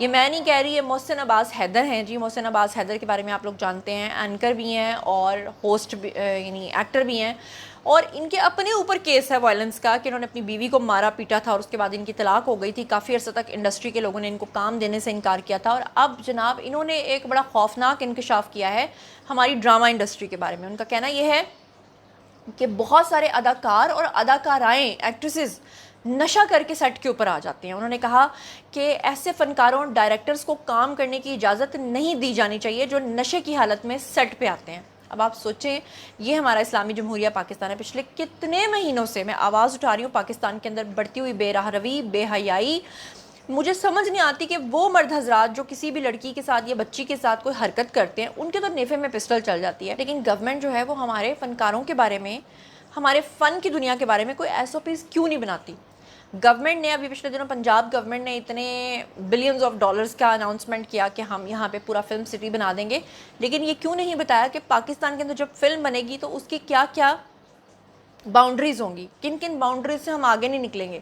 یہ میں نہیں کہہ رہی، یہ محسن عباس حیدر ہیں جی. محسن عباس حیدر کے بارے میں آپ لوگ جانتے ہیں، اینکر بھی ہیں اور ہوسٹ بھی، یعنی ایکٹر بھی ہیں. اور ان کے اپنے اوپر کیس ہے وائلنس کا کہ انہوں نے اپنی بیوی کو مارا پیٹا تھا اور اس کے بعد ان کی طلاق ہو گئی تھی. کافی عرصہ تک انڈسٹری کے لوگوں نے ان کو کام دینے سے انکار کیا تھا. اور اب جناب انہوں نے ایک بڑا خوفناک انکشاف کیا ہے ہماری ڈرامہ انڈسٹری کے بارے میں. ان کا کہنا یہ ہے کہ بہت سارے اداکار اور اداکارائیں، ایکٹریسز نشہ کر کے سیٹ کے اوپر آ جاتے ہیں. انہوں نے کہا کہ ایسے فنکاروں، ڈائریکٹرز کو کام کرنے کی اجازت نہیں دی جانی چاہیے جو نشے کی حالت میں سیٹ پہ آتے ہیں. اب آپ سوچیں، یہ ہمارا اسلامی جمہوریہ پاکستان ہے. پچھلے کتنے مہینوں سے میں آواز اٹھا رہی ہوں پاکستان کے اندر بڑھتی ہوئی بے راہ روی، بے حیائی. مجھے سمجھ نہیں آتی کہ وہ مرد حضرات جو کسی بھی لڑکی کے ساتھ یا بچی کے ساتھ کوئی حرکت کرتے ہیں ان کے تو نیفے میں پسٹل چل جاتی ہے، لیکن گورنمنٹ جو ہے وہ ہمارے فنکاروں کے بارے میں، ہمارے فن کی دنیا کے بارے میں کوئی ایس او پیز کیوں نہیں بناتی. گورنمنٹ نے ابھی پچھلے دنوں پنجاب گورنمنٹ نے اتنے بلینز آف ڈالرز کا اناؤنسمنٹ کیا کہ ہم یہاں پہ پورا فلم سٹی بنا دیں گے، لیکن یہ کیوں نہیں بتایا کہ پاکستان کے اندر جب فلم بنے گی تو اس کی کیا کیا باؤنڈریز ہوں گی، کن کن باؤنڈریز سے ہم آگے نہیں نکلیں گے.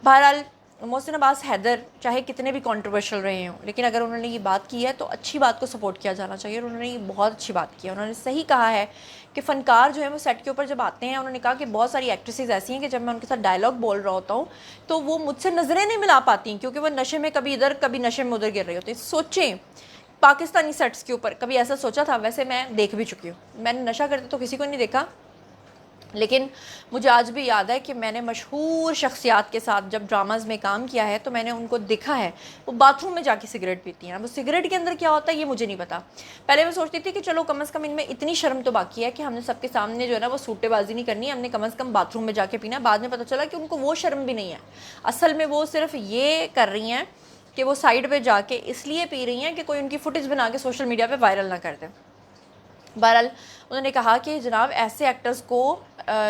بہرحال محسن عباس حیدر چاہے کتنے بھی کنٹروورشل رہے ہوں، لیکن اگر انہوں نے یہ بات کی ہے تو اچھی بات کو سپورٹ کیا جانا چاہیے. اور انہوں نے یہ بہت اچھی بات کی ہے. انہوں نے صحیح کہا ہے کہ فنکار جو ہیں وہ سیٹ کے اوپر جب آتے ہیں، انہوں نے کہا کہ بہت ساری ایکٹریسز ایسی ہیں کہ جب میں ان کے ساتھ ڈائلاگ بول رہا ہوتا ہوں تو وہ مجھ سے نظریں نہیں ملا پاتی کیونکہ وہ نشے میں کبھی ادھر کبھی نشے میں ادھر گر رہے ہوتے ہیں. سوچیں پاکستانی سیٹس کے اوپر کبھی ایسا سوچا تھا؟ ویسے میں دیکھ بھی چکی ہوں، میں نے نشہ کرتے تو کسی کو نہیں دیکھا، لیکن مجھے آج بھی یاد ہے کہ میں نے مشہور شخصیات کے ساتھ جب ڈراماز میں کام کیا ہے تو میں نے ان کو دیکھا ہے وہ باتھ روم میں جا کے سگریٹ پیتی ہیں. وہ سگریٹ کے اندر کیا ہوتا ہے یہ مجھے نہیں پتا. پہلے میں سوچتی تھی کہ چلو کم از کم ان میں اتنی شرم تو باقی ہے کہ ہم نے سب کے سامنے جو ہے نا وہ سوٹے بازی نہیں کرنی، ہم نے کم از کم باتھ روم میں جا کے پینا. بعد میں پتہ چلا کہ ان کو وہ شرم بھی نہیں ہے، اصل میں وہ صرف یہ کر رہی ہیں کہ وہ سائڈ پہ جا کے اس لیے پی رہی ہیں کہ کوئی ان کی فوٹیج بنا کے سوشل میڈیا پہ وائرل نہ کر دے. بہرحال انہوں نے کہا کہ جناب ایسے ایکٹرز کو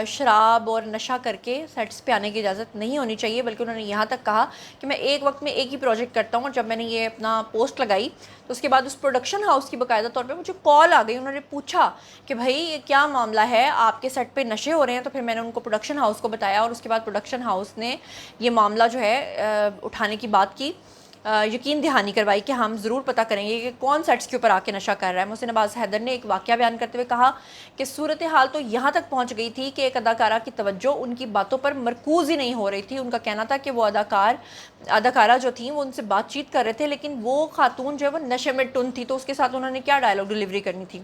شراب اور نشہ کر کے سیٹس پہ آنے کی اجازت نہیں ہونی چاہیے، بلکہ انہوں نے یہاں تک کہا کہ میں ایک وقت میں ایک ہی پروجیکٹ کرتا ہوں. اور جب میں نے یہ اپنا پوسٹ لگائی تو اس کے بعد اس پروڈکشن ہاؤس کی باقاعدہ طور پہ مجھے کال آ گئی. انہوں نے پوچھا کہ بھائی یہ کیا معاملہ ہے، آپ کے سیٹ پہ نشے ہو رہے ہیں؟ تو پھر میں نے ان کو پروڈکشن ہاؤس کو بتایا اور اس کے بعد پروڈکشن ہاؤس نے یہ معاملہ جو ہے اٹھانے کی بات کی، یقین دہانی کروائی کہ ہم ضرور پتہ کریں گے کہ کون سیٹس کے اوپر آ کے نشہ کر رہا ہے. محسن عباس حیدر نے ایک واقعہ بیان کرتے ہوئے کہا کہ صورتحال تو یہاں تک پہنچ گئی تھی کہ ایک اداکارہ کی توجہ ان کی باتوں پر مرکوز ہی نہیں ہو رہی تھی. ان کا کہنا تھا کہ وہ اداکارہ جو تھیں وہ ان سے بات چیت کر رہے تھے، لیکن وہ خاتون جو ہے وہ نشے میں ٹن تھی، تو اس کے ساتھ انہوں نے کیا ڈائلاگ ڈیلیوری کرنی تھی.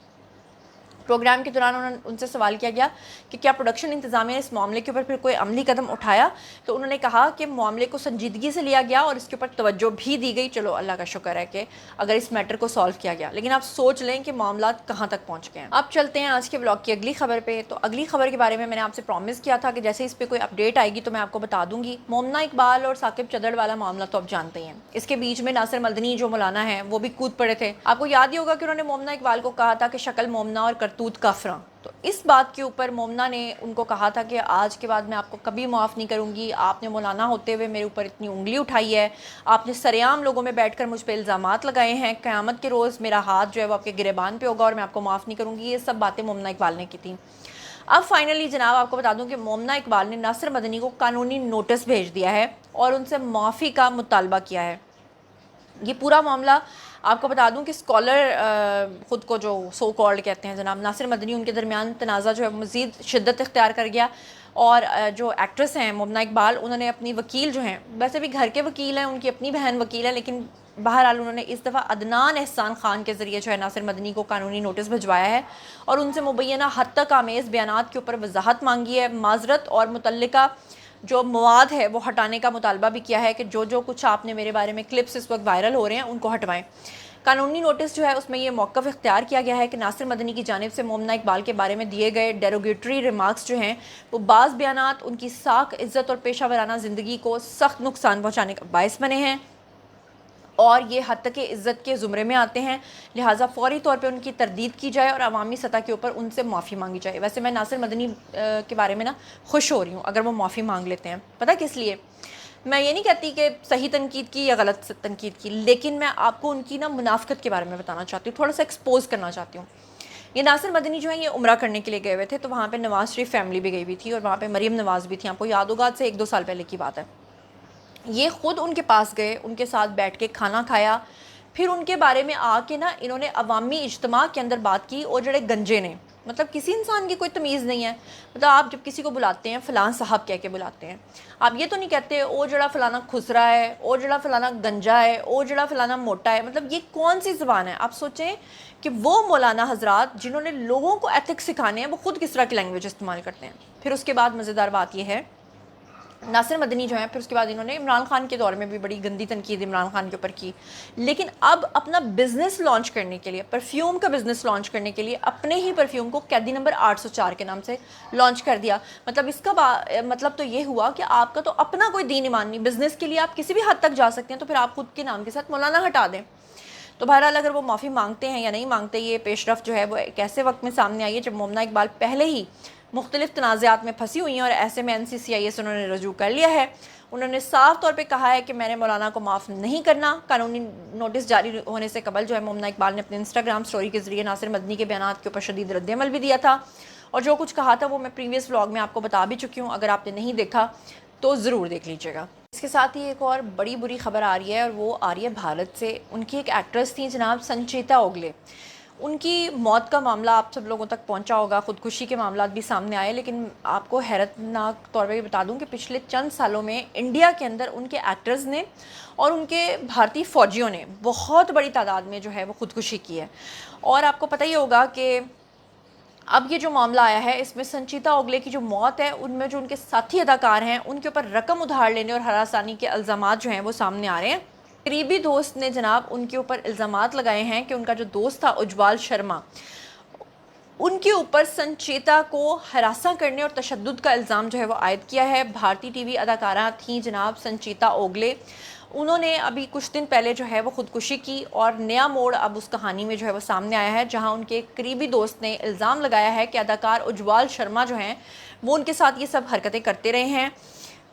پروگرام کے دوران ان سے سوال کیا گیا کہ کیا پروڈکشن انتظامیہ نے اس معاملے کے اوپر پھر کوئی عملی قدم اٹھایا، تو انہوں نے کہا کہ معاملے کو سنجیدگی سے لیا گیا اور اس کے اوپر توجہ بھی دی گئی. چلو اللہ کا شکر ہے کہ اگر اس میٹر کو سالو کیا گیا، لیکن آپ سوچ لیں کہ معاملات کہاں تک پہنچ گئے ہیں. اب چلتے ہیں آج کے بلاگ کی اگلی خبر پہ. تو اگلی خبر کے بارے میں نے آپ سے پرومس کیا تھا کہ جیسے اس پہ کوئی اپڈیٹ آئے گی تو میں آپ کو بتا دوں گی. مومنہ اقبال اور ثاقب چدڑ والا معاملہ تو آپ جانتے ہیں، اس کے بیچ میں ناصر مدنی جو مولانا ہیں وہ بھی کود پڑے تھے. آپ کو یاد ہی ہوگا کہ انہوں نے مومنہ اقبال کو کہا تھا کہ شکل مومنہ اور کرتوت کافراں. تو اس بات کے اوپر مومنہ نے ان کو کہا تھا کہ آج کے بعد میں آپ کو کبھی معاف نہیں کروں گی، آپ نے مولانا ہوتے ہوئے میرے اوپر اتنی انگلی اٹھائی ہے، آپ نے سرعام لوگوں میں بیٹھ کر مجھ پہ الزامات لگائے ہیں، قیامت کے روز میرا ہاتھ جو ہے وہ آپ کے گریبان پہ ہوگا اور میں آپ کو معاف نہیں کروں گی. یہ سب باتیں مومنہ اقبال نے کی تھیں. اب فائنلی جناب آپ کو بتا دوں کہ مومنہ اقبال نے ناصر مدنی کو قانونی نوٹس بھیج دیا ہے اور ان سے معافی کا مطالبہ کیا ہے. یہ پورا معاملہ آپ کو بتا دوں کہ اسکالر خود کو جو سو کالڈ کہتے ہیں جناب ناصر مدنی، ان کے درمیان تنازع جو ہے مزید شدت اختیار کر گیا. اور جو ایکٹریس ہیں مومنہ اقبال، انہوں نے اپنی وکیل جو ہیں، ویسے بھی گھر کے وکیل ہیں، ان کی اپنی بہن وکیل ہے، لیکن بہرحال انہوں نے اس دفعہ عدنان احسان خان کے ذریعے جو ہے ناصر مدنی کو قانونی نوٹس بھجوایا ہے اور ان سے مبینہ حد تک آمیز بیانات کے اوپر وضاحت مانگی ہے، معذرت اور متعلقہ جو مواد ہے وہ ہٹانے کا مطالبہ بھی کیا ہے کہ جو کچھ آپ نے میرے بارے میں کلپس اس وقت وائرل ہو رہے ہیں ان کو ہٹوائیں. قانونی نوٹس جو ہے اس میں یہ موقف اختیار کیا گیا ہے کہ ناصر مدنی کی جانب سے مومنہ اقبال کے بارے میں دیے گئے ڈیروگیٹری ریمارکس جو ہیں وہ بعض بیانات ان کی ساکھ، عزت اور پیشہ ورانہ زندگی کو سخت نقصان پہنچانے کا باعث بنے ہیں اور یہ حد تک عزت کے زمرے میں آتے ہیں، لہٰذا فوری طور پہ ان کی تردید کی جائے اور عوامی سطح کے اوپر ان سے معافی مانگی جائے. ویسے میں ناصر مدنی کے بارے میں خوش ہو رہی ہوں اگر وہ معافی مانگ لیتے ہیں. پتہ کس لیے؟ میں یہ نہیں کہتی کہ صحیح تنقید کی یا غلط تنقید کی، لیکن میں آپ کو ان کی منافقت کے بارے میں بتانا چاہتی ہوں، تھوڑا سا ایکسپوز کرنا چاہتی ہوں. یہ ناصر مدنی جو ہے یہ عمرہ کرنے کے لیے گئے ہوئے تھے، تو وہاں پہ نواز شریف فیملی بھی گئی ہوئی تھی اور وہاں پہ مریم نواز بھی تھی. آپ کو یاد ہوگا سے 1-2 سال پہلے کی بات ہے. یہ خود ان کے پاس گئے، ان کے ساتھ بیٹھ کے کھانا کھایا، پھر ان کے بارے میں آ کے نا انہوں نے عوامی اجتماع کے اندر بات کی، اور جڑے گنجے نے، مطلب کسی انسان کی کوئی تمیز نہیں ہے، مطلب آپ جب کسی کو بلاتے ہیں فلاں صاحب کہہ کے بلاتے ہیں، آپ یہ تو نہیں کہتے او جڑا فلانا خسرا ہے، او جڑا فلانا گنجا ہے، او جڑا فلانا موٹا ہے، مطلب یہ کون سی زبان ہے؟ آپ سوچیں کہ وہ مولانا حضرات جنہوں نے لوگوں کو ایتھکس سکھانے ہیں وہ خود کس طرح کی لینگویج استعمال کرتے ہیں۔ پھر اس کے بعد مزیدار بات یہ ہے، ناصر مدنی جو ہیں، پھر اس کے بعد انہوں نے عمران خان کے دور میں بھی بڑی گندی تنقید عمران خان کے اوپر کی، لیکن اب اپنا بزنس لانچ کرنے کے لیے، پرفیوم کا بزنس لانچ کرنے کے لیے اپنے ہی پرفیوم کو قیدی نمبر 804 کے نام سے لانچ کر دیا۔ مطلب اس کا مطلب تو یہ ہوا کہ آپ کا تو اپنا کوئی دین ایمان نہیں، بزنس کے لیے آپ کسی بھی حد تک جا سکتے ہیں، تو پھر آپ خود کے نام کے ساتھ مولانا ہٹا دیں۔ تو بہرحال اگر وہ معافی مانگتے ہیں یا نہیں مانگتے، یہ پیش رفت جو ہے وہ ایک ایسے وقت میں سامنے آئی ہے جب مومنہ اقبال پہلے ہی مختلف تنازعات میں پھنسی ہوئی ہیں، اور ایسے میں NCCI سے انہوں نے رجوع کر لیا ہے۔ انہوں نے صاف طور پہ کہا ہے کہ میں نے مولانا کو معاف نہیں کرنا۔ قانونی نوٹس جاری ہونے سے قبل جو ہے مومنہ اقبال نے اپنے انسٹاگرام سٹوری کے ذریعے ناصر مدنی کے بیانات کے اوپر شدید رد عمل بھی دیا تھا، اور جو کچھ کہا تھا وہ میں پریویس ولاگ میں آپ کو بتا بھی چکی ہوں، اگر آپ نے نہیں دیکھا تو ضرور دیکھ لیجیے گا۔ اس کے ساتھ ہی ایک اور بڑی بری خبر آ رہی ہے، اور وہ آ رہی ہے بھارت سے۔ ان کی ایک ایکٹریس تھیں جناب سنچیتا اوگلے، ان کی موت کا معاملہ آپ سب لوگوں تک پہنچا ہوگا، خودکشی کے معاملات بھی سامنے آئے، لیکن آپ کو حیرت ناک طور پہ بتا دوں کہ پچھلے چند سالوں میں انڈیا کے اندر ان کے ایکٹرز نے اور ان کے بھارتی فوجیوں نے بہت بڑی تعداد میں جو ہے وہ خودکشی کی ہے۔ اور آپ کو پتہ ہی ہوگا کہ اب یہ جو معاملہ آیا ہے، اس میں سنچیتا اوگلے کی جو موت ہے، ان میں جو ان کے ساتھی اداکار ہیں ان کے اوپر رقم ادھار لینے اور ہراسانی کے الزامات جو ہیں وہ سامنے آ رہے ہیں۔ قریبی دوست نے جناب ان کے اوپر الزامات لگائے ہیں کہ ان کا جو دوست تھا اجوال شرما، ان کے اوپر سنچیتا کو ہراساں کرنے اور تشدد کا الزام جو ہے وہ عائد کیا ہے۔ بھارتی ٹی وی اداکارہ تھیں جناب سنچیتا اوگلے، انہوں نے ابھی کچھ دن پہلے جو ہے وہ خودکشی کی، اور نیا موڑ اب اس کہانی میں جو ہے وہ سامنے آیا ہے، جہاں ان کے ایک قریبی دوست نے الزام لگایا ہے کہ اداکار اجوال شرما جو ہیں وہ ان کے ساتھ یہ سب حرکتیں کرتے رہے ہیں۔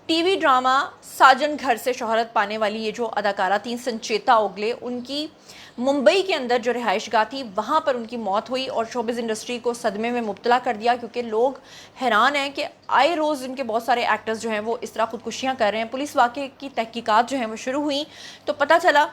ٹی وی ڈرامہ ساجن گھر سے شہرت پانے والی یہ جو اداکارہ تھیں سنچیتا اوگلے، ان کی ممبئی کے اندر جو رہائش گاہ تھی وہاں پر ان کی موت ہوئی، اور شوبز انڈسٹری کو صدمے میں مبتلا کر دیا، کیونکہ لوگ حیران ہیں کہ آئے روز ان کے بہت سارے ایکٹرز جو ہیں وہ اس طرح خودکشیاں کر رہے ہیں۔ پولیس واقعے کی تحقیقات جو ہیں وہ شروع ہوئیں تو پتہ چلا،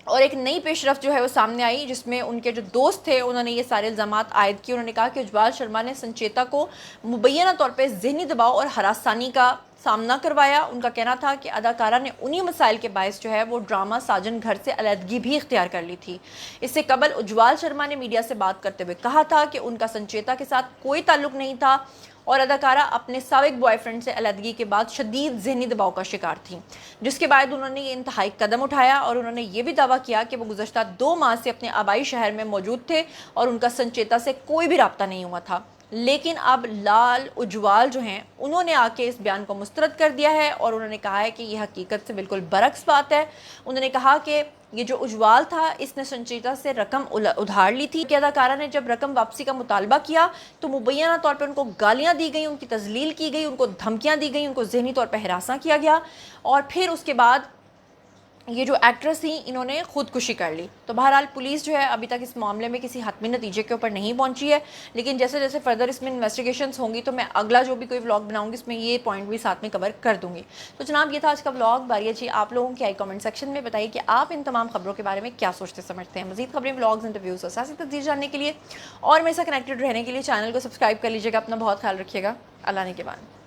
اور ایک نئی پیش رفت جو ہے وہ سامنے آئی، جس میں ان کے جو دوست تھے انہوں نے یہ سارے الزامات عائد کیے۔ انہوں نے کہا کہ اجوال شرما نے سنچیتا کو مبینہ طور پہ ذہنی دباؤ اور ہراسانی کا سامنا کروایا۔ ان کا کہنا تھا کہ اداکارہ نے انہی مسائل کے باعث جو ہے وہ ڈرامہ ساجن گھر سے علیحدگی بھی اختیار کر لی تھی۔ اس سے قبل اجوال شرما نے میڈیا سے بات کرتے ہوئے کہا تھا کہ ان کا سنچیتا کے ساتھ کوئی تعلق نہیں تھا، اور اداکارہ اپنے سابق بوائے فرینڈ سے علیحدگی کے بعد شدید ذہنی دباؤ کا شکار تھیں، جس کے بعد انہوں نے یہ انتہائی قدم اٹھایا، اور انہوں نے یہ بھی دعویٰ کیا کہ وہ گزشتہ 2 ماہ سے اپنے آبائی شہر میں موجود تھے اور ان کا سنچیتا سے کوئی بھی رابطہ نہیں ہوا تھا۔ لیکن اب لال اجوال جو ہیں انہوں نے آ کے اس بیان کو مسترد کر دیا ہے، اور انہوں نے کہا ہے کہ یہ حقیقت سے بالکل برعکس بات ہے۔ انہوں نے کہا کہ یہ جو اجوال تھا اس نے سنچیتا سے رقم ادھار لی تھی، کہ اداکارہ نے جب رقم واپسی کا مطالبہ کیا تو مبینہ طور پہ ان کو گالیاں دی گئیں، ان کی تذلیل کی گئی، ان کو دھمکیاں دی گئیں، ان کو ذہنی طور پہ ہراساں کیا گیا، اور پھر اس کے بعد یہ جو ایکٹریس تھیں انہوں نے خودکشی کر لی۔ تو بہرحال پولیس جو ہے ابھی تک اس معاملے میں کسی حتمی نتیجے کے اوپر نہیں پہنچی ہے، لیکن جیسے جیسے فردر اس میں انویسٹیگیشنز ہوں گی تو میں اگلا جو بھی کوئی ولاگ بناؤں گی اس میں یہ پوائنٹ بھی ساتھ میں کور کر دوں گی۔ تو جناب یہ تھا آج کا ولاگ۔ باری جی آپ لوگوں کی کامنٹ سیکشن میں بتائیے کہ آپ ان تمام خبروں کے بارے میں کیا سوچتے سمجھتے ہیں۔ مزید خبریں، ولاگز، انٹرویوز اور سیاسی تجزیے جاننے کے لیے اور میرے ساتھ کنیکٹڈ رہنے کے لیے چینل کو سبسکرائب کر لیجیے گا۔ اپنا بہت خیال رکھیے گا۔ اللہ نے کے بعد